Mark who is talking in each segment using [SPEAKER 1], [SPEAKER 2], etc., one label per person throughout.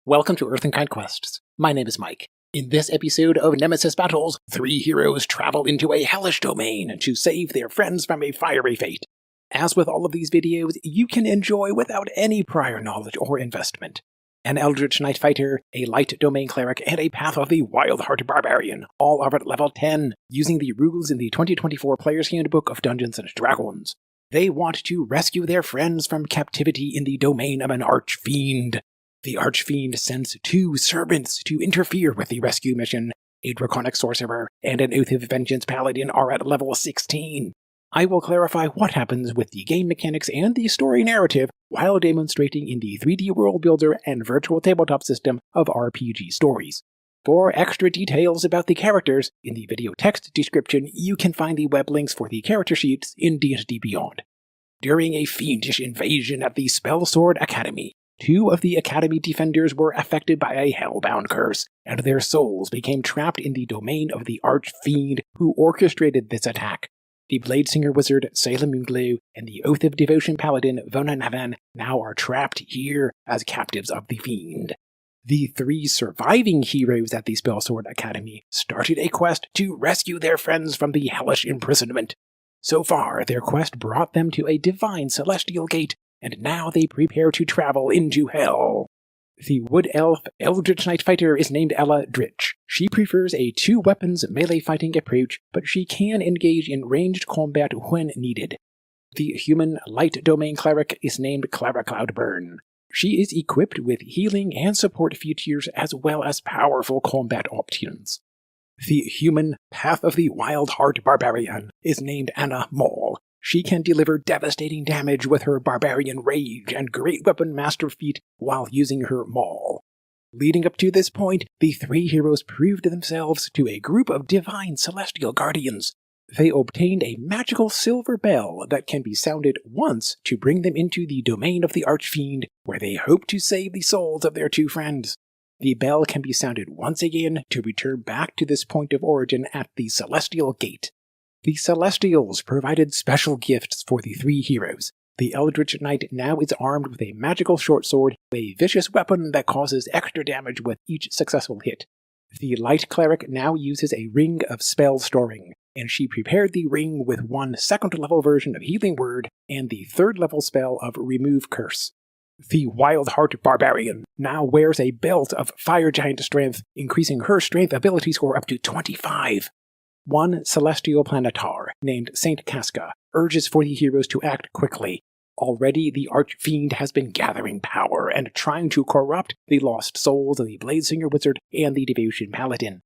[SPEAKER 1] Welcome to Earth and Kind Quests. My name is Mike. In this episode of Nemesis Battles, 3 heroes travel into a Hellish Domain to save their friends from a fiery fate. As with all of these videos, you can enjoy without any prior knowledge or investment. An eldritch knight fighter, a light domain cleric, and a path of the wild heart barbarian, all are at level 10, using the rules in the 2024 Player's Handbook of Dungeons & Dragons. They want to rescue their friends from captivity in the domain of an Arch Fiend. The Arch Fiend sends 2 servants to interfere with the rescue mission. A draconic sorcerer and an Oath of Vengeance paladin are at level 16. I will clarify what happens with the game mechanics and the story narrative while demonstrating in the 3D world builder and virtual tabletop system of RPG stories. For extra details about the characters, in the video text description you can find the web links for the character sheets in D&D Beyond. During a fiendish invasion at the Spellsword Academy, 2 of the Academy defenders were affected by a hellbound curse, and their souls became trapped in the domain of the Arch Fiend who orchestrated this attack. The Bladesinger wizard Salem Unglu and the Oath of Devotion paladin Vonanavan now are trapped here as captives of the Fiend. The 3 surviving heroes at the Spellsword Academy started a quest to rescue their friends from the hellish imprisonment. So far, their quest brought them to a divine celestial gate, and now they prepare to travel into hell. The wood elf eldritch knight fighter is named Eldritch. She prefers a 2-weapons melee fighting approach, but she can engage in ranged combat when needed. The human light domain cleric is named Clara Cloudburn. She is equipped with healing and support features as well as powerful combat options. The human path of the wild heart barbarian is named Anna Maul. She can deliver devastating damage with her barbarian rage and great weapon master feat while using her maul. Leading up to this point, the 3 heroes proved themselves to a group of divine celestial guardians. They obtained a magical silver bell that can be sounded once to bring them into the domain of the Arch Fiend, where they hope to save the souls of their 2 friends. The bell can be sounded once again to return back to this point of origin at the Celestial Gate. The Celestials provided special gifts for the 3 heroes. The Eldritch Knight now is armed with a magical short sword, a vicious weapon that causes extra damage with each successful hit. The Light Cleric now uses a ring of spell storing, and she prepared the ring with 1 second-level version of Healing Word and the 3rd-level spell of Remove Curse. The Wild Heart Barbarian now wears a belt of Fire Giant strength, increasing her strength ability score up to 25. 1 celestial planetar, named Saint Casca, urges for the heroes to act quickly. Already the Arch Fiend has been gathering power and trying to corrupt the lost souls of the Bladesinger wizard and the Devotion paladin.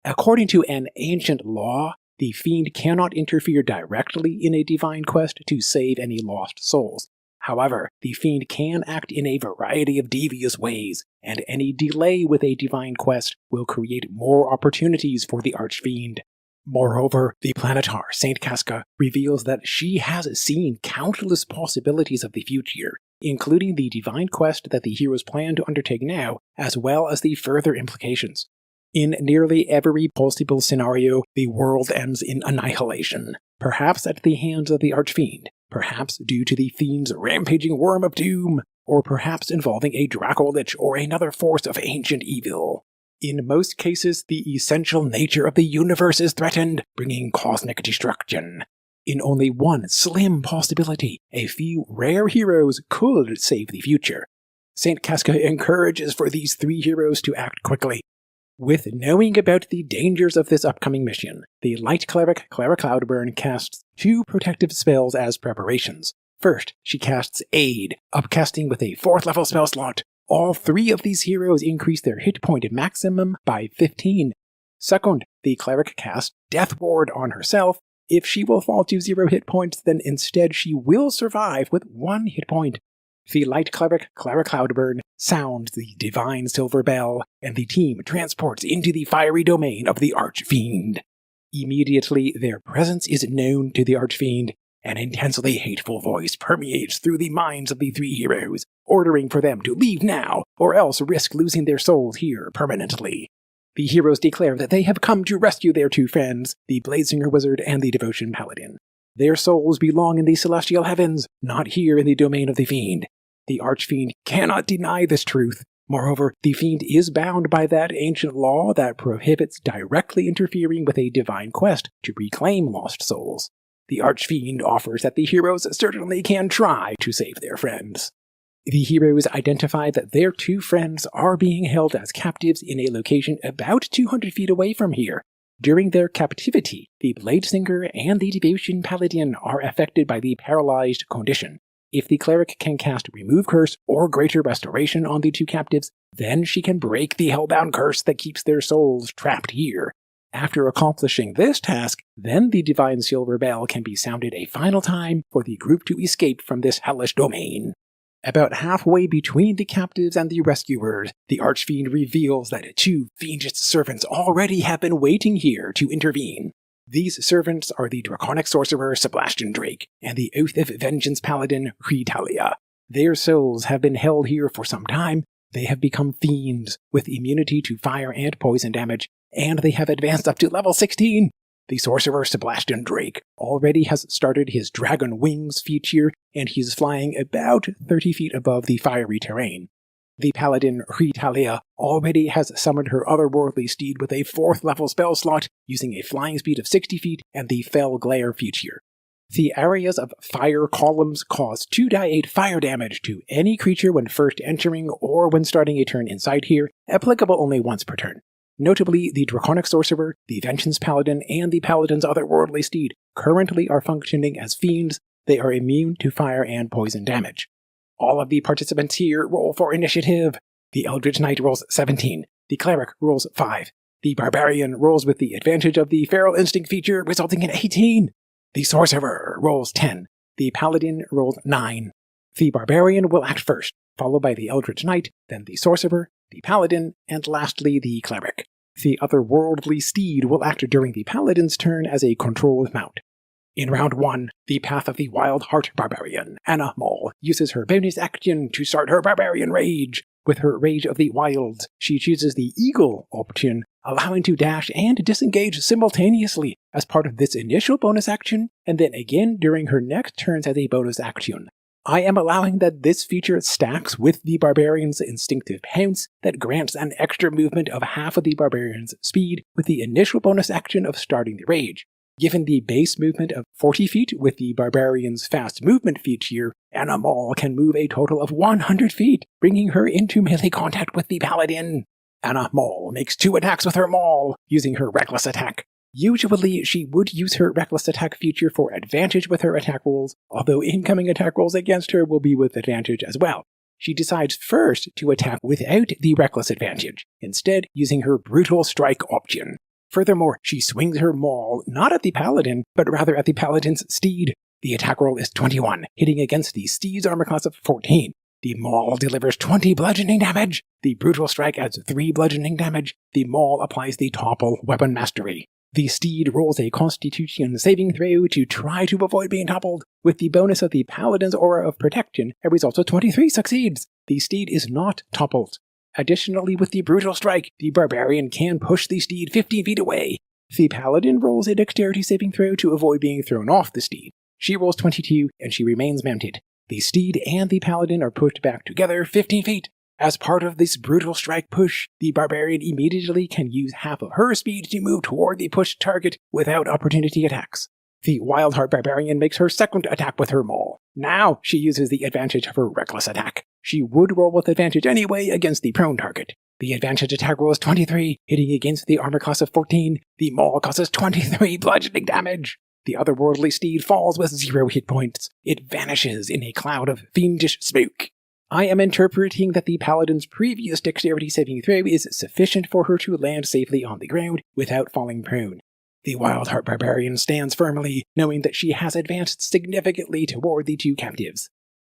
[SPEAKER 1] According to an ancient law, the Fiend cannot interfere directly in a divine quest to save any lost souls. However, the Fiend can act in a variety of devious ways, and any delay with a divine quest will create more opportunities for the Arch Fiend. Moreover, the planetar, Saint Casca, reveals that she has seen countless possibilities of the future, including the divine quest that the heroes plan to undertake now, as well as the further implications. In nearly every possible scenario, the world ends in annihilation, perhaps at the hands of the Arch Fiend, perhaps due to the Fiend's rampaging worm of doom, or perhaps involving a Dracolich or another force of ancient evil. In most cases, the essential nature of the universe is threatened, bringing cosmic destruction. In only one slim possibility, a few rare heroes could save the future. Saint Casca encourages for these 3 heroes to act quickly. With knowing about the dangers of this upcoming mission, the Light Cleric Clara Cloudburn casts 2 protective spells as preparations. First, she casts Aid, upcasting with a 4th-level spell slot. All 3 of these heroes increase their hit point maximum by 15. Second, the cleric casts Death Ward on herself. If she will fall to 0 hit points, then instead she will survive with 1 hit point. The light cleric, Clara Cloudburn, sounds the divine silver bell, and the team transports into the fiery domain of the Arch Fiend. Immediately, their presence is known to the Arch Fiend. An intensely hateful voice permeates through the minds of the 3 heroes, ordering for them to leave now, or else risk losing their souls here permanently. The heroes declare that they have come to rescue their 2 friends, the Bladesinger wizard and the Devotion paladin. Their souls belong in the celestial heavens, not here in the domain of the Fiend. The Arch Fiend cannot deny this truth. Moreover, the Fiend is bound by that ancient law that prohibits directly interfering with a divine quest to reclaim lost souls. The Arch Fiend offers that the heroes certainly can try to save their friends. The heroes identify that their two friends are being held as captives in a location about 200 feet away from here. During their captivity, the Bladesinger and the Devotion Paladin are affected by the paralyzed condition. If the cleric can cast Remove Curse or Greater Restoration on the two captives, then she can break the hellbound curse that keeps their souls trapped here. After accomplishing this task, then the Divine Silver Bell can be sounded a final time for the group to escape from this hellish domain. About halfway between the captives and the rescuers, the Archfiend reveals that two fiendish servants already have been waiting here to intervene. These servants are the draconic sorcerer Sebastian Drake and the Oath of Vengeance paladin Ritalia. Their souls have been held here for some time. They have become fiends with immunity to fire and poison damage, and they have advanced up to level 16. The sorcerer Sebastian Drake already has started his dragon wings feature, and he's flying about 30 feet above the fiery terrain. The paladin Ritalia already has summoned her otherworldly steed with a 4th level spell slot using a flying speed of 60 feet and the Fell Glare feature. The areas of fire columns cause 2d8 fire damage to any creature when first entering or when starting a turn inside here, applicable only once per turn. Notably, the Draconic Sorcerer, the Vengeance Paladin, and the Paladin's Otherworldly Steed currently are functioning as fiends. They are immune to fire and poison damage. All of the participants here roll for initiative. The Eldritch Knight rolls 17. The Cleric rolls 5. The Barbarian rolls with the advantage of the Feral Instinct feature, resulting in 18. The Sorcerer rolls 10. The Paladin rolls 9. The Barbarian will act first, followed by the Eldritch Knight, then the Sorcerer, the Paladin, and lastly the Cleric. The Otherworldly Steed will act during the Paladin's turn as a controlled mount. In round 1, the Path of the Wild Heart Barbarian, Anna Maul, uses her bonus action to start her Barbarian Rage. With her Rage of the Wilds, she chooses the Eagle option, allowing to dash and disengage simultaneously as part of this initial bonus action, and then again during her next turns as a bonus action. I am allowing that this feature stacks with the Barbarian's Instinctive Pounce that grants an extra movement of half of the Barbarian's speed with the initial bonus action of starting the Rage. Given the base movement of 40 feet with the Barbarian's Fast Movement feature, Anna Maul can move a total of 100 feet, bringing her into melee contact with the Paladin. Anna Maul makes 2 attacks with her Maul, using her Reckless Attack. Usually, she would use her Reckless Attack feature for advantage with her attack rolls, although incoming attack rolls against her will be with advantage as well. She decides first to attack without the Reckless Advantage, instead using her Brutal Strike option. Furthermore, she swings her maul not at the Paladin, but rather at the Paladin's steed. The attack roll is 21, hitting against the steed's armor class of 14. The maul delivers 20 bludgeoning damage. The Brutal Strike adds 3 bludgeoning damage. The maul applies the Topple Weapon Mastery. The steed rolls a Constitution saving throw to try to avoid being toppled. With the bonus of the Paladin's Aura of Protection, a result of 23 succeeds. The steed is not toppled. Additionally, with the Brutal Strike, the Barbarian can push the steed 15 feet away. The Paladin rolls a Dexterity saving throw to avoid being thrown off the steed. She rolls 22, and she remains mounted. The steed and the Paladin are pushed back together 15 feet. As part of this Brutal Strike push, the Barbarian immediately can use half of her speed to move toward the pushed target without opportunity attacks. The Wildheart Barbarian makes her second attack with her maul. Now she uses the advantage of her Reckless Attack. She would roll with advantage anyway against the prone target. The advantage attack roll is 23, hitting against the armor class of 14. The maul causes 23 bludgeoning damage. The otherworldly steed falls with 0 hit points. It vanishes in a cloud of fiendish smoke. I am interpreting that the Paladin's previous Dexterity saving throw is sufficient for her to land safely on the ground without falling prone. The Wildheart Barbarian stands firmly, knowing that she has advanced significantly toward the 2 captives.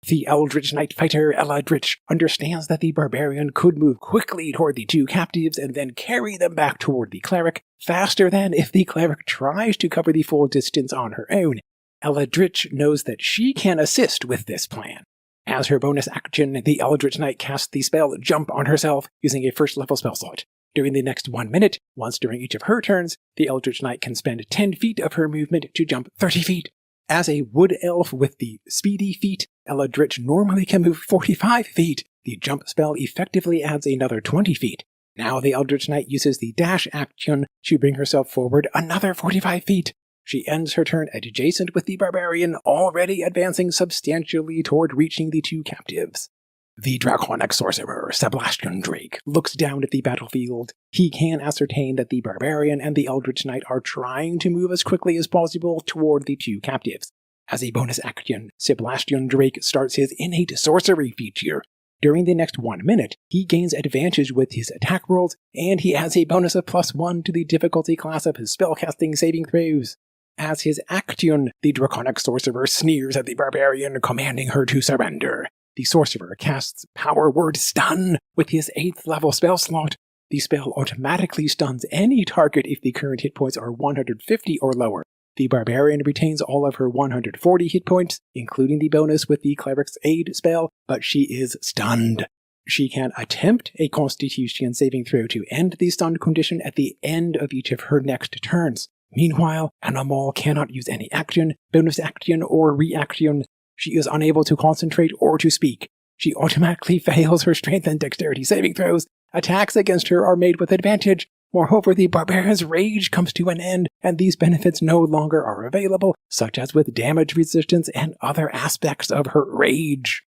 [SPEAKER 1] The Eldritch Knight fighter Eldritch understands that the Barbarian could move quickly toward the 2 captives and then carry them back toward the Cleric, faster than if the Cleric tries to cover the full distance on her own. Eldritch knows that she can assist with this plan. As her bonus action, the Eldritch Knight casts the spell Jump on herself using a 1st level spell slot. During the next 1 minute, once during each of her turns, the Eldritch Knight can spend 10 feet of her movement to jump 30 feet. As a wood elf with the speedy feat, Eldritch normally can move 45 feet. The jump spell effectively adds another 20 feet. Now the Eldritch Knight uses the dash action to bring herself forward another 45 feet. She ends her turn adjacent with the barbarian, already advancing substantially toward reaching the two captives. The draconic sorcerer, Sebastian Drake, looks down at the battlefield. He can ascertain that the barbarian and the Eldritch Knight are trying to move as quickly as possible toward the two captives. As a bonus action, Sebastian Drake starts his innate sorcery feature. During the next 1 minute, he gains advantage with his attack rolls, and he adds a bonus of +1 to the difficulty class of his spellcasting saving throws. As his action, the draconic sorcerer sneers at the barbarian, commanding her to surrender. The sorcerer casts Power Word Stun with his 8th level spell slot. The spell automatically stuns any target if the current hit points are 150 or lower. The barbarian retains all of her 140 hit points, including the bonus with the cleric's aid spell, but she is stunned. She can attempt a Constitution saving throw to end the stunned condition at the end of each of her next turns. Meanwhile, Animal cannot use any action, bonus action, or reaction. She is unable to concentrate or to speak. She automatically fails her strength and dexterity saving throws. Attacks against her are made with advantage. Moreover, the barbarian's rage comes to an end, and these benefits no longer are available, such as with damage resistance and other aspects of her rage.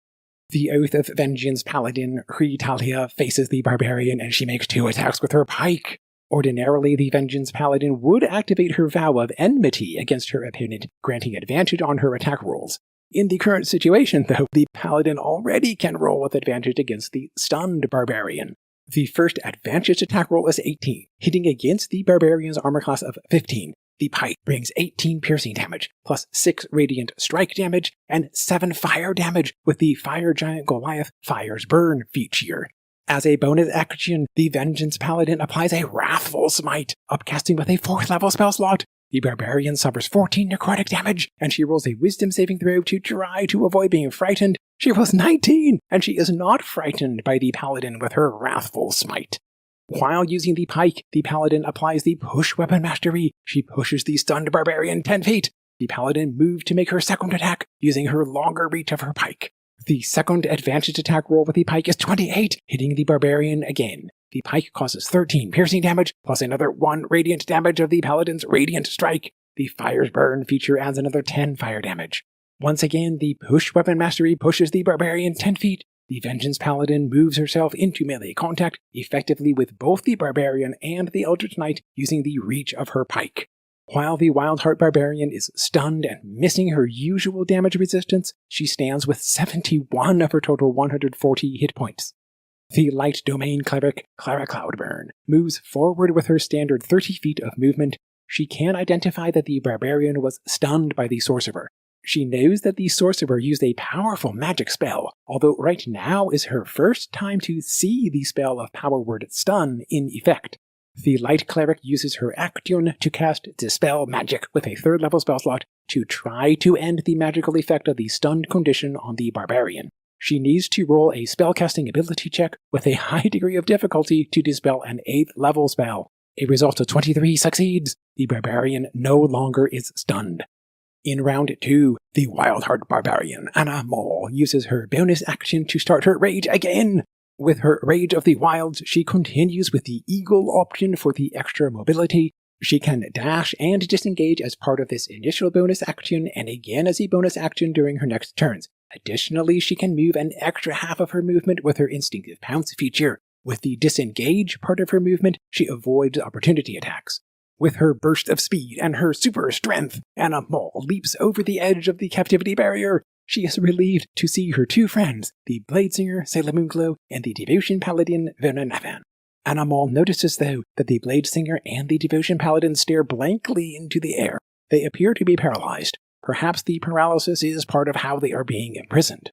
[SPEAKER 1] The Oath of Vengeance paladin, Ritalia, faces the barbarian, and she makes 2 attacks with her pike. Ordinarily, the Vengeance paladin would activate her vow of enmity against her opponent, granting advantage on her attack rolls. In the current situation, though, the paladin already can roll with advantage against the stunned barbarian. The first advantage attack roll is 18, hitting against the barbarian's armor class of 15. The pike brings 18 piercing damage, plus 6 radiant strike damage, and 7 fire damage with the Fire Giant Goliath Fire's Burn feature. As a bonus action, the Vengeance Paladin applies a Wrathful Smite, upcasting with a 4th level spell slot. The barbarian suffers 14 necrotic damage, and she rolls a wisdom saving throw to try to avoid being frightened. She rolls 19, and she is not frightened by the paladin with her Wrathful Smite. While using the pike, the paladin applies the Push Weapon Mastery. She pushes the stunned barbarian 10 feet. The paladin moves to make her second attack, using her longer reach of her pike. The second advantage attack roll with the pike is 28, hitting the barbarian again. The pike causes 13 piercing damage, plus another 1 radiant damage of the paladin's radiant strike. The Fire's Burn feature adds another 10 fire damage. Once again, the Push Weapon Mastery pushes the barbarian 10 feet. The Vengeance Paladin moves herself into melee contact, effectively with both the barbarian and the Eldritch Knight using the reach of her pike. While the Wildheart Barbarian is stunned and missing her usual damage resistance, she stands with 71 of her total 140 hit points. The Light Domain Cleric, Clara Cloudburn, moves forward with her standard 30 feet of movement. She can identify that the barbarian was stunned by the sorcerer. She knows that the sorcerer used a powerful magic spell, although right now is her first time to see the spell of Power Word Stun in effect. The Light Cleric uses her action to cast Dispel Magic with a 3rd level spell slot to try to end the magical effect of the stunned condition on the barbarian. She needs to roll a spellcasting ability check with a high degree of difficulty to dispel an 8th level spell. A result of 23 succeeds. The barbarian no longer is stunned. In round 2, the Wildheart Barbarian, Anna Maul, uses her bonus action to start her rage again. With her Rage of the Wilds, she continues with the Eagle option for the extra mobility. She can dash and disengage as part of this initial bonus action and again as a bonus action during her next turns. Additionally, she can move an extra half of her movement with her Instinctive Pounce feature. With the disengage part of her movement, she avoids opportunity attacks. With her burst of speed and her super strength, Anna Maul leaps over the edge of the captivity barrier. She is relieved to see her 2 friends, the Bladesinger Salamunglo and the Devotion Paladin Vernonavan. Anna Maul notices, though, that the Bladesinger and the Devotion Paladin stare blankly into the air. They appear to be paralyzed. Perhaps the paralysis is part of how they are being imprisoned.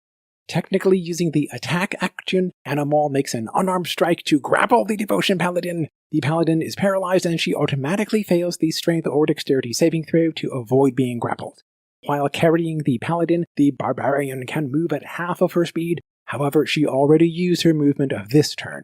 [SPEAKER 1] Technically using the attack action, Anna Maul makes an unarmed strike to grapple the Devotion Paladin. The Paladin is paralyzed and she automatically fails the strength or dexterity saving throw to avoid being grappled. While carrying the Paladin, the Barbarian can move at half of her speed. However, she already used her movement of this turn.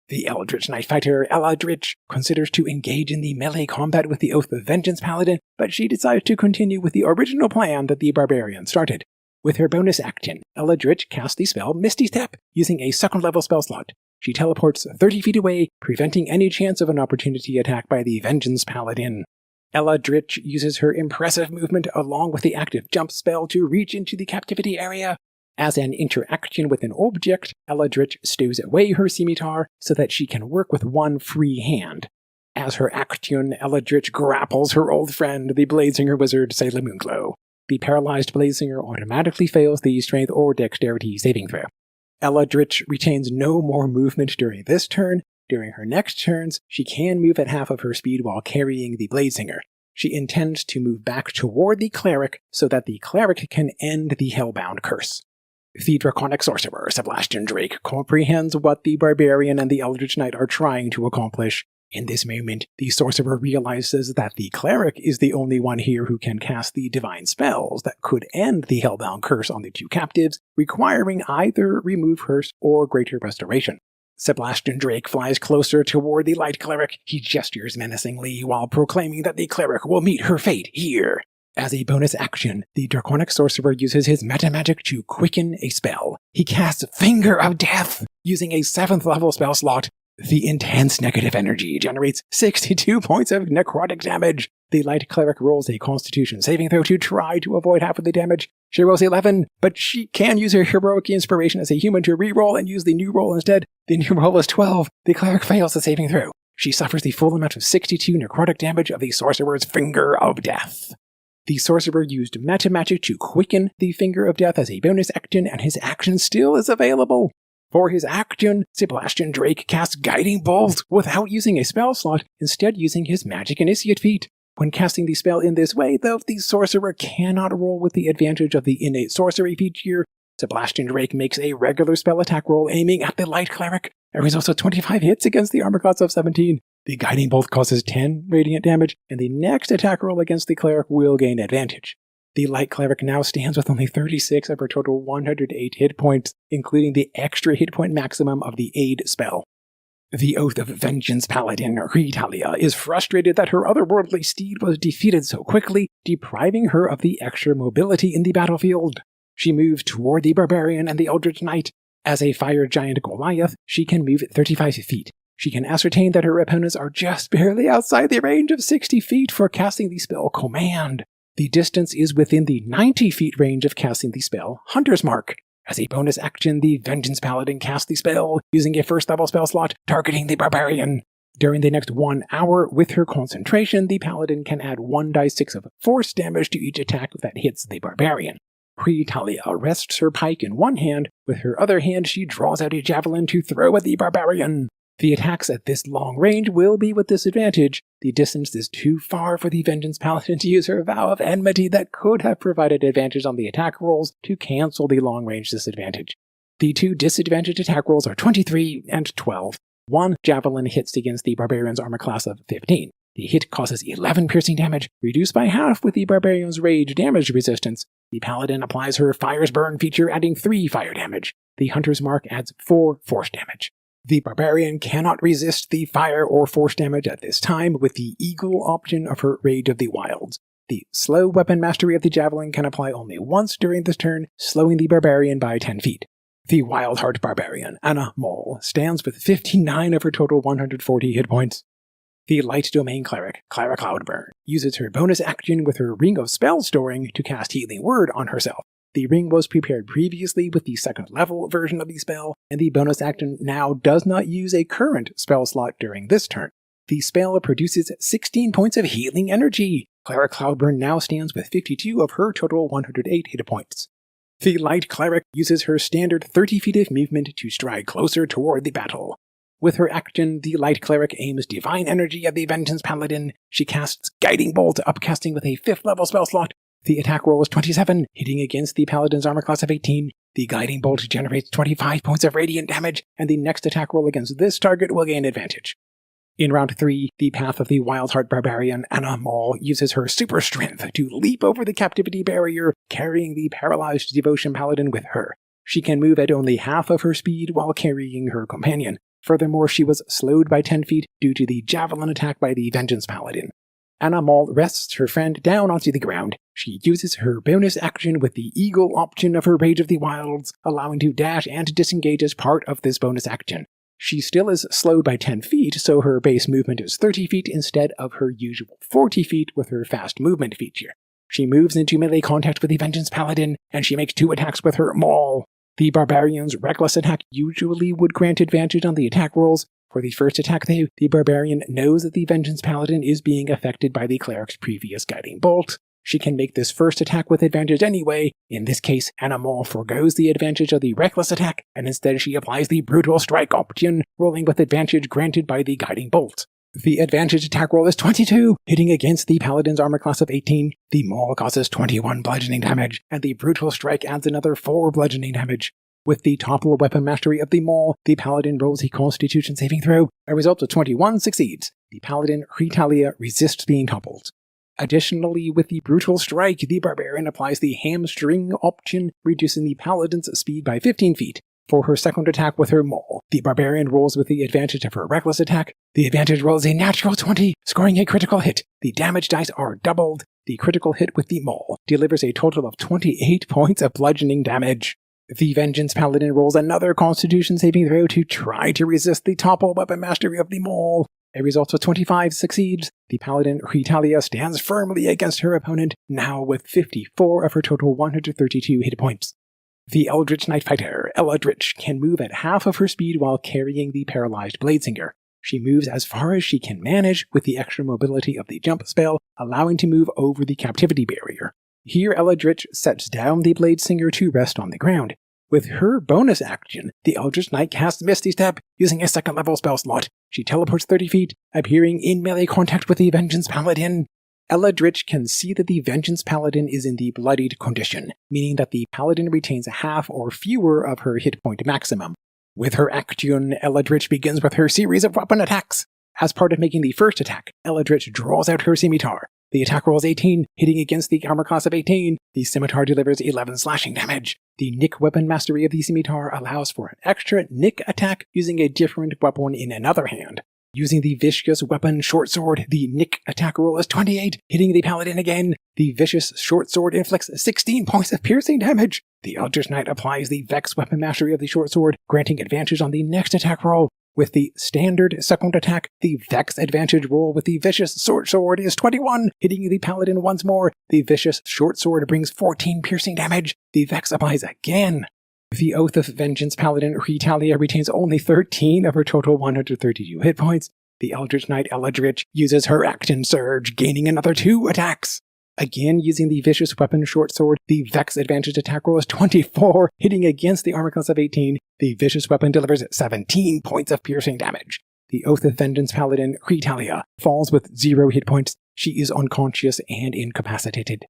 [SPEAKER 1] The Eldritch Knight Fighter, Eldritch, considers to engage in the melee combat with the Oath of Vengeance Paladin, but she decides to continue with the original plan that the Barbarian started. With her bonus action, Eldritch casts the spell Misty Step using a 2nd level spell slot. She teleports 30 feet away, preventing any chance of an opportunity attack by the Vengeance Paladin. Eldritch uses her impressive movement along with the active jump spell to reach into the captivity area. As an interaction with an object, Eldritch stows away her scimitar so that she can work with one free hand. As her action, Eldritch grapples her old friend, the Bladesinger wizard Sailor Moonglow. The paralyzed Bladesinger automatically fails the strength or dexterity saving throw. Eldritch retains no more movement during this turn. During her next turns, she can move at half of her speed while carrying the Bladesinger. She intends to move back toward the cleric so that the cleric can end the Hellbound curse. The draconic sorcerer, Sebastian Drake, comprehends what the barbarian and the eldritch knight are trying to accomplish. In this moment, the sorcerer realizes that the cleric is the only one here who can cast the divine spells that could end the Hellbound curse on the two captives, requiring either remove curse or greater restoration. Sebastian Drake flies closer toward the light cleric. He gestures menacingly while proclaiming that the cleric will meet her fate here. As a bonus action, the draconic sorcerer uses his meta magic to quicken a spell. He casts Finger of Death using a 7th level spell slot. The intense negative energy generates 62 points of necrotic damage. The light cleric rolls a constitution saving throw to try to avoid half of the damage. She rolls 11, but she can use her heroic inspiration as a human to re-roll and use the new roll instead. The new roll is 12. The cleric fails the saving throw. She suffers the full amount of 62 necrotic damage of the sorcerer's Finger of Death. The sorcerer used meta magic to quicken the Finger of Death as a bonus action, and his action still is available. For his action, Sebastian Drake casts Guiding Bolt without using a spell slot, instead using his magic initiate feat. When casting the spell in this way, though, the sorcerer cannot roll with the advantage of the innate sorcery feature. Sebastian Drake makes a regular spell attack roll aiming at the light cleric. There is also 25 hits against the armor class of 17. The Guiding Bolt causes 10 radiant damage, and the next attack roll against the cleric will gain advantage. The light cleric now stands with only 36 of her total 108 hit points, including the extra hit point maximum of the aid spell. The Oath of Vengeance paladin, Ritalia, is frustrated that her otherworldly steed was defeated so quickly, depriving her of the extra mobility in the battlefield. She moves toward the barbarian and the eldritch knight. As a fire giant Goliath, she can move 35 feet. She can ascertain that her opponents are just barely outside the range of 60 feet for casting the spell Command. The distance is within the 90 feet range of casting the spell Hunter's Mark. As a bonus action, the Vengeance Paladin casts the spell using a 1st level spell slot targeting the barbarian. During the next 1 hour, with her concentration, the paladin can add 1d6 of force damage to each attack that hits the barbarian. Ritalia rests her pike in one hand. With her other hand, she draws out a javelin to throw at the barbarian. The attacks at this long range will be with disadvantage. The distance is too far for the Vengeance Paladin to use her Vow of Enmity that could have provided advantage on the attack rolls to cancel the long-range disadvantage. The two disadvantaged attack rolls are 23 and 12. One javelin hits against the barbarian's armor class of 15. The hit causes 11 piercing damage, reduced by half with the barbarian's rage damage resistance. The paladin applies her Fire's Burn feature, adding 3 fire damage. The Hunter's Mark adds 4 force damage. The barbarian cannot resist the fire or force damage at this time with the eagle option of her Rage of the Wilds. The slow weapon mastery of the javelin can apply only once during this turn, slowing the barbarian by 10 feet. The Wildheart barbarian, Anna Mole, stands with 59 of her total 140 hit points. The Light Domain cleric, Clara Cloudburn, uses her bonus action with her Ring of Spell Storing to cast Healing Word on herself. The ring was prepared previously with the 2nd level version of the spell, and the bonus action now does not use a current spell slot during this turn. The spell produces 16 points of healing energy. Clara Cloudburn now stands with 52 of her total 108 hit points. The light cleric uses her standard 30 feet of movement to stride closer toward the battle. With her action, the light cleric aims divine energy at the Vengeance Paladin. She casts Guiding Bolt, upcasting with a 5th level spell slot. The attack roll is 27, hitting against the paladin's armor class of 18. The Guiding Bolt generates 25 points of radiant damage, and the next attack roll against this target will gain advantage. In round 3, the Path of the Wildheart barbarian, Anna Mall, uses her super strength to leap over the captivity barrier, carrying the paralyzed devotion paladin with her. She can move at only half of her speed while carrying her companion. Furthermore, she was slowed by 10 feet due to the javelin attack by the Vengeance Paladin. Anna Maul rests her friend down onto the ground. She uses her bonus action with the eagle option of her Rage of the Wilds, allowing to dash and disengage as part of this bonus action. She still is slowed by 10 feet, so her base movement is 30 feet instead of her usual 40 feet with her fast movement feature. She moves into melee contact with the Vengeance Paladin, and she makes 2 attacks with her Maul. The Barbarian's reckless attack usually would grant advantage on the attack rolls. For the first attack though, the Barbarian knows that the Vengeance Paladin is being affected by the Cleric's previous guiding bolt. She can make this first attack with advantage anyway. In this case, Anna Maul forgoes the advantage of the reckless attack, and instead she applies the brutal strike option, rolling with advantage granted by the guiding bolt. The advantage attack roll is 22, hitting against the Paladin's armor class of 18. The Maul causes 21 bludgeoning damage, and the brutal strike adds another 4 bludgeoning damage. With the topple weapon mastery of the Maul, the Paladin rolls a Constitution saving throw. A result of 21 succeeds. The Paladin, Ritalia, resists being toppled. Additionally, with the brutal strike, the Barbarian applies the hamstring option, reducing the Paladin's speed by 15 feet. For her second attack with her Maul, the Barbarian rolls with the advantage of her reckless attack. The advantage rolls a natural 20, scoring a critical hit. The damage dice are doubled. The critical hit with the Maul delivers a total of 28 points of bludgeoning damage. The Vengeance Paladin rolls another Constitution saving throw to try to resist the topple weapon mastery of the Maul. A result of 25 succeeds. The Paladin, Ritalia, stands firmly against her opponent, now with 54 of her total 132 hit points. The Eldritch Knight Fighter, Eldritch, can move at half of her speed while carrying the paralyzed Bladesinger. She moves as far as she can manage with the extra mobility of the jump spell, allowing to move over the captivity barrier. Here Eldritch sets down the Bladesinger to rest on the ground. With her bonus action, the Eldritch Knight casts Misty Step using a second level spell slot. She teleports 30 feet, appearing in melee contact with the Vengeance Paladin. Eldritch can see that the Vengeance Paladin is in the bloodied condition, meaning that the Paladin retains half or fewer of her hit point maximum. With her action, Eldritch begins with her series of weapon attacks. As part of making the first attack, Eldritch draws out her scimitar. The attack roll is 18, hitting against the armor class of 18. The scimitar delivers 11 slashing damage. The Nick weapon mastery of the scimitar allows for an extra Nick attack using a different weapon in another hand. Using the vicious weapon short sword, the Nick attack roll is 28, hitting the Paladin again. The vicious short sword inflicts 16 points of piercing damage. The Eldritch Knight applies the Vex weapon mastery of the short sword, granting advantage on the next attack roll. With the standard second attack, the Vex advantage roll with the vicious short sword is 21, hitting the Paladin once more. The vicious short sword brings 14 piercing damage. The Vex applies again. The Oath of Vengeance Paladin Ritalia retains only 13 of her total 132 hit points. The Eldritch Knight Eldritch uses her action surge, gaining another 2 attacks. Again, using the vicious weapon short sword, the Vex advantage attack roll is 24, hitting against the armor class of 18. The vicious weapon delivers 17 points of piercing damage. The Oath of Vengeance Paladin Ritalia falls with 0 hit points. She is unconscious and incapacitated.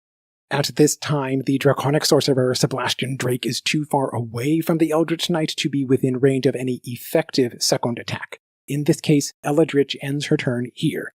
[SPEAKER 1] At this time, the draconic sorcerer Sebastian Drake is too far away from the Eldritch Knight to be within range of any effective second attack. In this case, Eldritch ends her turn here.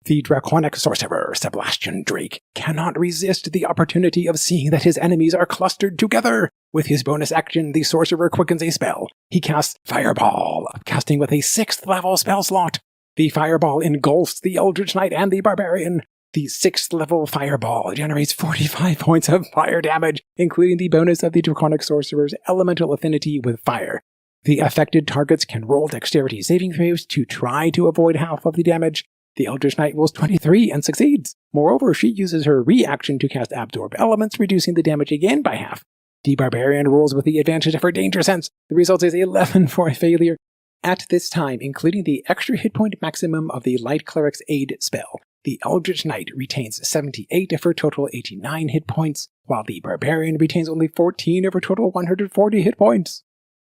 [SPEAKER 1] The draconic sorcerer Sebastian Drake cannot resist the opportunity of seeing that his enemies are clustered together. With his bonus action, the sorcerer quickens a spell. He casts Fireball, casting with a 6th level spell slot. The fireball engulfs the Eldritch Knight and the barbarian. The 6th level fireball generates 45 points of fire damage, including the bonus of the draconic sorcerer's elemental affinity with fire. The affected targets can roll dexterity saving throws to try to avoid half of the damage. The Eldritch Knight rolls 23 and succeeds. Moreover, she uses her reaction to cast Absorb Elements, reducing the damage again by half. The Barbarian rolls with the advantage of her Danger Sense. The result is 11 for a failure. At this time, including the extra hit point maximum of the Light Cleric's Aid spell, the Eldritch Knight retains 78 of her total 89 hit points, while the Barbarian retains only 14 of her total 140 hit points.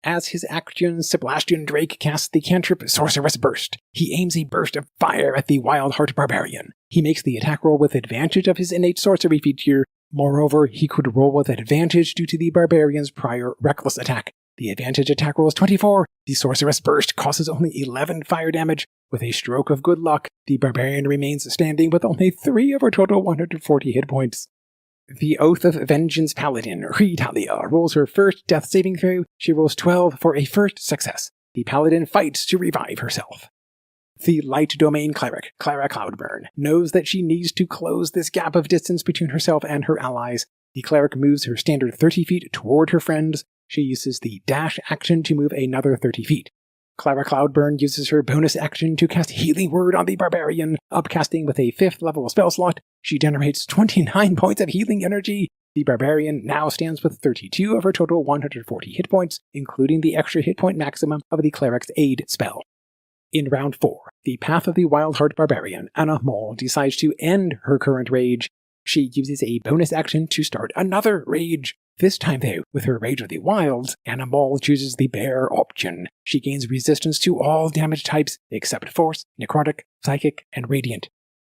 [SPEAKER 1] As his action, Sebastian Drake casts the cantrip Sorceress Burst. He aims a burst of fire at the Wild Heart Barbarian. He makes the attack roll with advantage of his innate sorcery feature. Moreover, he could roll with advantage due to the Barbarian's prior reckless attack. The advantage attack roll is 24. The Sorceress Burst causes only 11 fire damage. With a stroke of good luck, the Barbarian remains standing with only 3 of her total 140 hit points. The Oath of Vengeance Paladin Ritalia rolls her first death saving throw. She rolls 12 for a first success. The Paladin fights to revive herself. The Light Domain cleric, Clara Cloudburn, knows that she needs to close this gap of distance between herself and her allies. The cleric moves her standard 30 feet toward her friends. She uses the dash action to move another 30 feet. Clara Cloudburn uses her bonus action to cast Healing Word on the barbarian, upcasting with a 5th level spell slot. She generates 29 points of healing energy. The barbarian now stands with 32 of her total 140 hit points, including the extra hit point maximum of the cleric's aid spell. In round 4, the Path of the Wildheart barbarian, Anna Moll, decides to end her current rage. She uses a bonus action to start another rage. This time, though, with her Rage of the Wilds, Anna Moll chooses the bear option. She gains resistance to all damage types except Force, Necrotic, Psychic, and Radiant.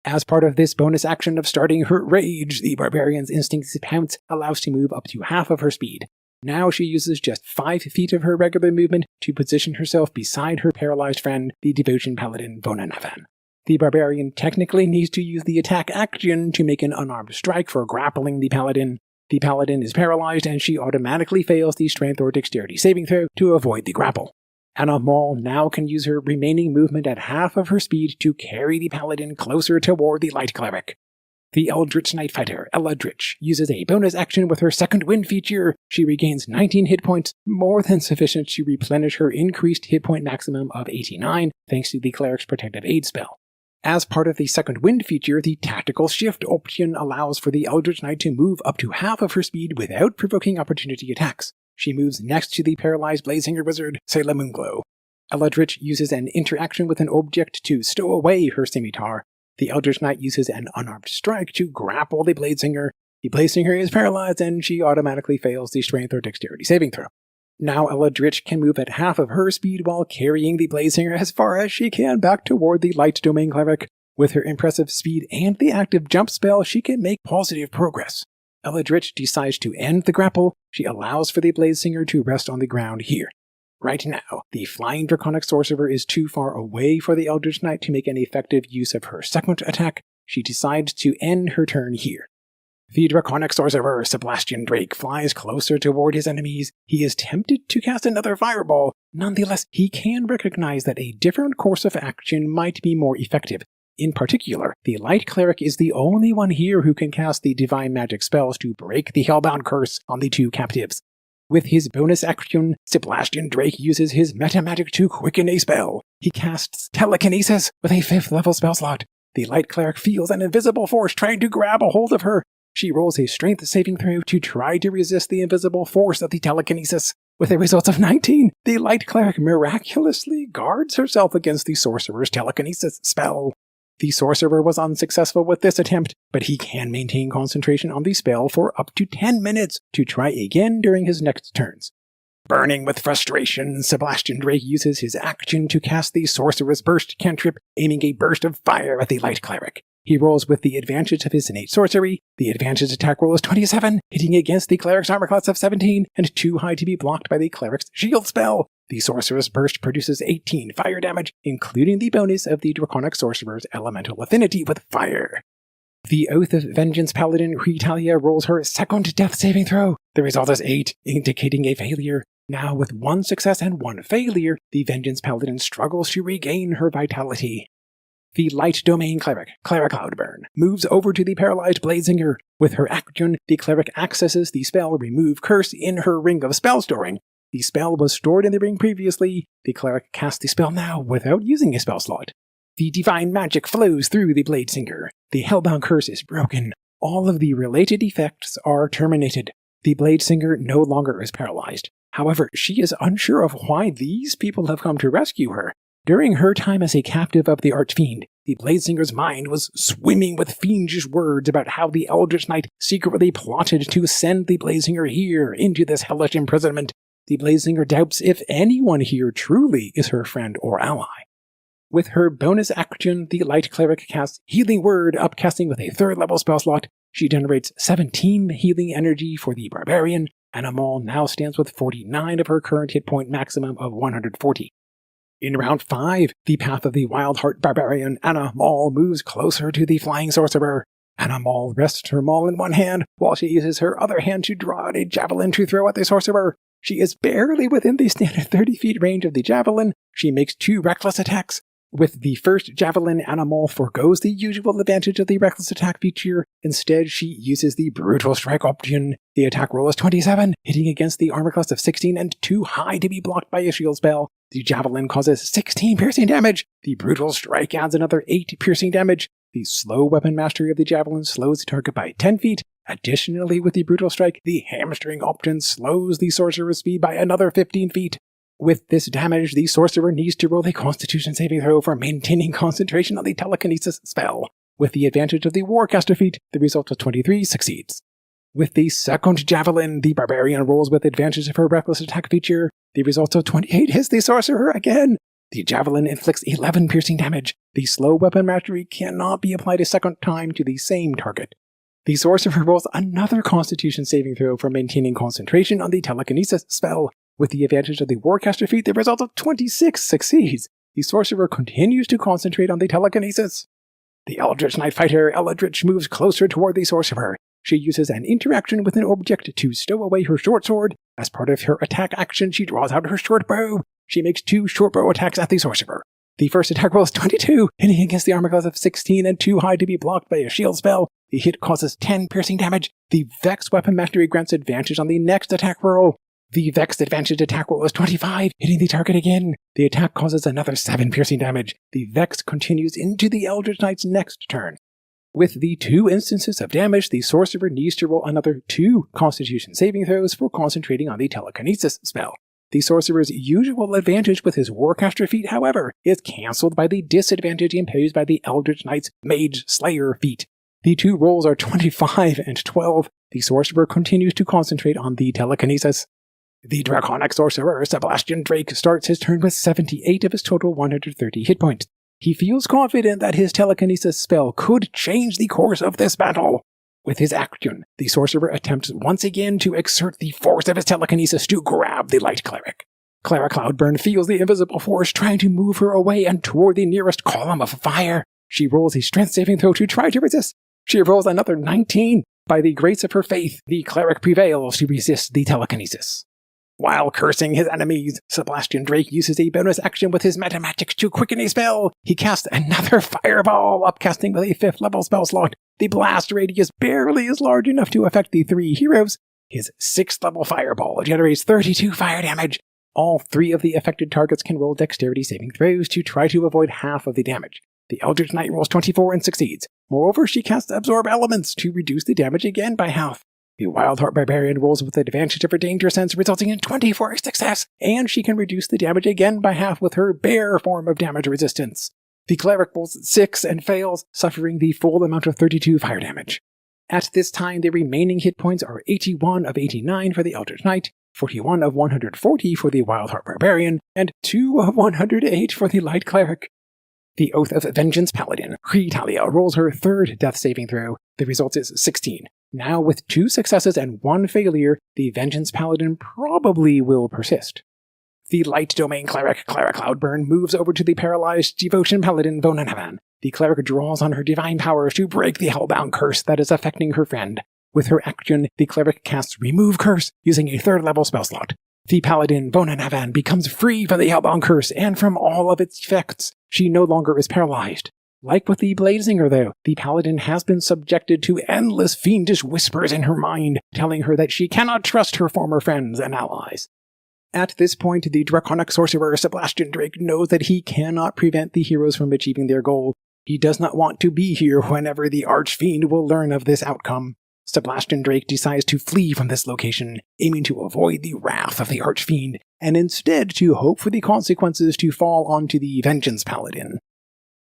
[SPEAKER 1] As part of this bonus action of starting her rage, the barbarian's Instinct's Pounce allows to move up to half of her speed. Now she uses just 5 feet of her regular movement to position herself beside her paralyzed friend, the Devotion Paladin Vonanavan. The barbarian technically needs to use the attack action to make an unarmed strike for grappling the paladin. The paladin is paralyzed and she automatically fails the strength or dexterity saving throw to avoid the grapple. Anna Moll now can use her remaining movement at half of her speed to carry the paladin closer toward the light cleric. The Eldritch Knight Fighter, Eldritch, uses a bonus action with her second wind feature. She regains 19 hit points, more than sufficient to replenish her increased hit point maximum of 89 thanks to the cleric's protective aid spell. As part of the second wind feature, the Tactical Shift option allows for the Eldritch Knight to move up to half of her speed without provoking opportunity attacks. She moves next to the paralyzed Bladehanger wizard, Salamunglo. Eldritch uses an interaction with an object to stow away her scimitar. The Eldritch Knight uses an unarmed strike to grapple the Bladesinger. The Bladesinger is paralyzed and she automatically fails the strength or dexterity saving throw. Now Eldritch can move at half of her speed while carrying the Bladesinger as far as she can back toward the Light Domain cleric. With her impressive speed and the active jump spell, she can make positive progress. Eldritch decides to end the grapple. She allows for the Bladesinger to rest on the ground here. Right now, the flying draconic sorcerer is too far away for the Eldritch Knight to make an effective use of her second attack. She decides to end her turn here. The draconic sorcerer, Sebastian Drake, flies closer toward his enemies. He is tempted to cast another fireball. Nonetheless, he can recognize that a different course of action might be more effective. In particular, the light cleric is the only one here who can cast the divine magic spells to break the hellbound curse on the two captives. With his bonus action, Sebastian Drake uses his metamagic to quicken a spell. He casts telekinesis with a 5th level spell slot. The light cleric feels an invisible force trying to grab a hold of her. She rolls a strength saving throw to try to resist the invisible force of the telekinesis. With a result of 19, the light cleric miraculously guards herself against the sorcerer's telekinesis spell. The sorcerer was unsuccessful with this attempt, but he can maintain concentration on the spell for up to 10 minutes to try again during his next turns. Burning with frustration, Sebastian Drake uses his action to cast the Sorcerer's Burst cantrip, aiming a burst of fire at the light cleric. He rolls with the advantage of his innate sorcery. The advantage attack roll is 27, hitting against the cleric's armor class of 17, and too high to be blocked by the cleric's shield spell. The Sorcerer's Burst produces 18 fire damage, including the bonus of the Draconic Sorcerer's elemental affinity with fire. The Oath of Vengeance Paladin Ritalia rolls her second death saving throw. The result is 8, indicating a failure. Now, with 1 success and 1 failure, the Vengeance Paladin struggles to regain her vitality. The Light Domain cleric, Clara Cloudburn, moves over to the paralyzed Bladesinger. With her action, the cleric accesses the spell Remove Curse in her ring of spell storing. The spell was stored in the ring previously. The cleric casts the spell now without using a spell slot. The divine magic flows through the Bladesinger. The hellbound curse is broken. All of the related effects are terminated. The Bladesinger no longer is paralyzed. However, she is unsure of why these people have come to rescue her. During her time as a captive of the Arch Fiend, the Bladesinger's mind was swimming with fiendish words about how the Eldritch Knight secretly plotted to send the Bladesinger here into this hellish imprisonment. The Bladesinger doubts if anyone here truly is her friend or ally. With her bonus action, the Light Cleric casts Healing Word, upcasting with a 3rd level spell slot. She generates 17 healing energy for the Barbarian. Anna Moll now stands with 49 of her current hit point maximum of 140. In round 5, the Path of the Wildheart Barbarian, Anna Moll, moves closer to the Flying Sorcerer. Anna Moll rests her maul in one hand, while she uses her other hand to draw out a javelin to throw at the sorcerer. She is barely within the standard 30 feet range of the javelin. She makes 2 reckless attacks. With the first javelin, Animal forgoes the usual advantage of the reckless attack feature. Instead, she uses the brutal strike option. The attack roll is 27, hitting against the armor class of 16 and too high to be blocked by a shield spell. The javelin causes 16 piercing damage. The brutal strike adds another 8 piercing damage. The slow weapon mastery of the javelin slows the target by 10 feet. Additionally, with the brutal strike, the hamstring option slows the sorcerer's speed by another 15 feet. With this damage, the sorcerer needs to roll a Constitution saving throw for maintaining concentration on the telekinesis spell. With the advantage of the Warcaster feat, the result of 23 succeeds. With the second javelin, the barbarian rolls with advantage of her reckless attack feature. The result of 28 hits the sorcerer again. The javelin inflicts 11 piercing damage. The slow weapon mastery cannot be applied a second time to the same target. The sorcerer rolls another Constitution saving throw for maintaining concentration on the telekinesis spell. With the advantage of the Warcaster feat, the result of 26 succeeds. The sorcerer continues to concentrate on the telekinesis. The Eldritch Knight fighter, Eldritch, moves closer toward the sorcerer. She uses an interaction with an object to stow away her short sword. As part of her attack action, she draws out her short bow. She makes 2 short bow attacks at the sorcerer. The first attack roll is 22, hitting against the armor class of 16 and too high to be blocked by a shield spell. The hit causes 10 piercing damage. The Vex weapon mastery grants advantage on the next attack roll. The Vexed advantage attack roll is 25, hitting the target again. The attack causes another 7 piercing damage. The Vex continues into the Eldritch Knight's next turn. With the 2 instances of damage, the sorcerer needs to roll another 2 Constitution saving throws for concentrating on the telekinesis spell. The sorcerer's usual advantage with his Warcaster feat, however, is cancelled by the disadvantage imposed by the Eldritch Knight's Mage Slayer feat. The 2 rolls are 25 and 12. The sorcerer continues to concentrate on the telekinesis. The draconic sorcerer, Sebastian Drake, starts his turn with 78 of his total 130 hit points. He feels confident that his telekinesis spell could change the course of this battle. With his action, the sorcerer attempts once again to exert the force of his telekinesis to grab the light cleric. Clara Cloudburn feels the invisible force trying to move her away and toward the nearest column of fire. She rolls a strength saving throw to try to resist. She rolls another 19. By the grace of her faith, the cleric prevails to resist the telekinesis. While cursing his enemies, Sebastian Drake uses a bonus action with his metamagic to quicken a spell. He casts another fireball, upcasting with a 5th level spell slot. The blast radius barely is large enough to affect the 3 heroes. His 6th level fireball generates 32 fire damage. All 3 of the affected targets can roll dexterity saving throws to try to avoid half of the damage. The Eldritch Knight rolls 24 and succeeds. Moreover, she casts Absorb Elements to reduce the damage again by half. The Wildheart Barbarian rolls with advantage of her danger sense, resulting in 24 success, and she can reduce the damage again by half with her bear form of damage resistance. The Cleric rolls 6 and fails, suffering the full amount of 32 fire damage. At this time, the remaining hit points are 81 of 89 for the Eldritch Knight, 41 of 140 for the Wildheart Barbarian, and 2 of 108 for the Light Cleric. The Oath of Vengeance Paladin, Ritalia, rolls her 3rd death saving throw. The result is 16. Now, with 2 successes and 1 failure, the Vengeance Paladin probably will persist. The Light Domain Cleric, Clara Cloudburn, moves over to the paralyzed Devotion Paladin, Vonanavan. The cleric draws on her divine powers to break the hellbound curse that is affecting her friend. With her action, the cleric casts Remove Curse, using a 3rd level spell slot. The paladin, Vonanavan, becomes free from the hellbound curse and from all of its effects. She no longer is paralyzed. Like with the Blazinger, though, the paladin has been subjected to endless fiendish whispers in her mind, telling her that she cannot trust her former friends and allies. At this point, the draconic sorcerer Sebastian Drake knows that he cannot prevent the heroes from achieving their goal. He does not want to be here whenever the Arch Fiend will learn of this outcome. Sebastian Drake decides to flee from this location, aiming to avoid the wrath of the Arch Fiend, and instead to hope for the consequences to fall onto the Vengeance Paladin.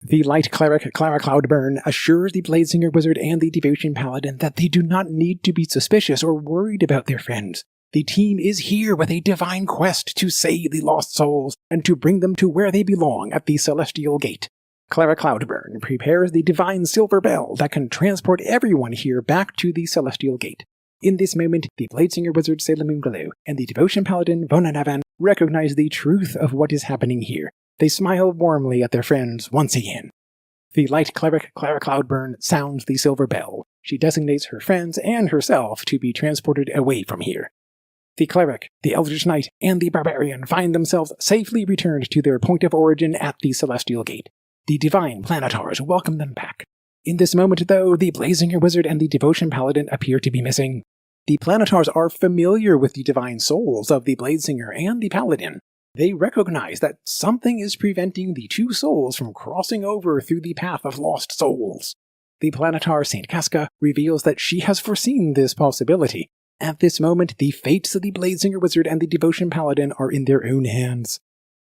[SPEAKER 1] The Light Cleric, Clara Cloudburn, assures the Blazinger Wizard and the Devotion Paladin that they do not need to be suspicious or worried about their friends. The team is here with a divine quest to save the lost souls and to bring them to where they belong at the Celestial Gate. Clara Cloudburn prepares the divine silver bell that can transport everyone here back to the Celestial Gate. In this moment, the Bladesinger Wizard Selamun and the Devotion Paladin Vonanavan recognize the truth of what is happening here. They smile warmly at their friends once again. The Light Cleric, Clara Cloudburn, sounds the silver bell. She designates her friends and herself to be transported away from here. The Cleric, the Eldritch Knight, and the Barbarian find themselves safely returned to their point of origin at the Celestial Gate. The Divine Planetars welcome them back. In this moment, though, the Blazinger Wizard and the Devotion Paladin appear to be missing. The Planetars are familiar with the divine souls of the Blazinger and the Paladin. They recognize that something is preventing the two souls from crossing over through the path of lost souls. The Planetar St. Casca reveals that she has foreseen this possibility. At this moment, the fates of the Blazinger Wizard and the Devotion Paladin are in their own hands.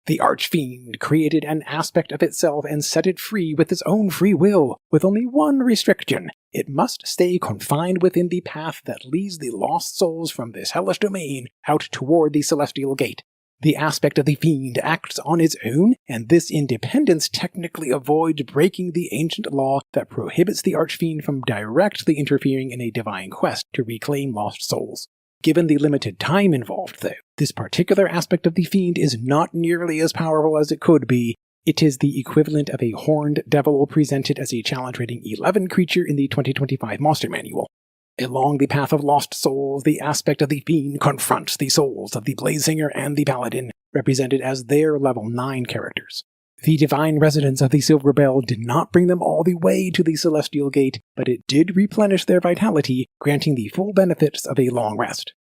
[SPEAKER 1] The Arch Fiend created an aspect of itself and set it free with its own free will, with only one restriction. It must stay confined within the path that leads the lost souls from this hellish domain out toward the Celestial Gate. The aspect of the Fiend acts on its own, and this independence technically avoids breaking the ancient law that prohibits the Archfiend from directly interfering in a divine quest to reclaim lost souls. Given the limited time involved, though, this particular aspect of the Fiend is not nearly as powerful as it could be. It is the equivalent of a horned devil presented as a challenge rating 11 creature in the 2025 Monster Manual. Along the path of lost souls, the aspect of the Fiend confronts the souls of the Blazinger and the Paladin, represented as their level 9 characters. The divine residence of the Silver Bell did not bring them all the way to the Celestial Gate, but it did replenish their vitality, granting the full benefits of a long rest.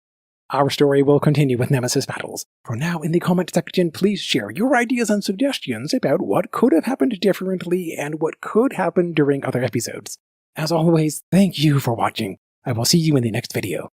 [SPEAKER 1] Our story will continue with Nemesis Battles. For now, in the comment section, please share your ideas and suggestions about what could have happened differently and what could happen during other episodes. As always, thank you for watching. I will see you in the next video.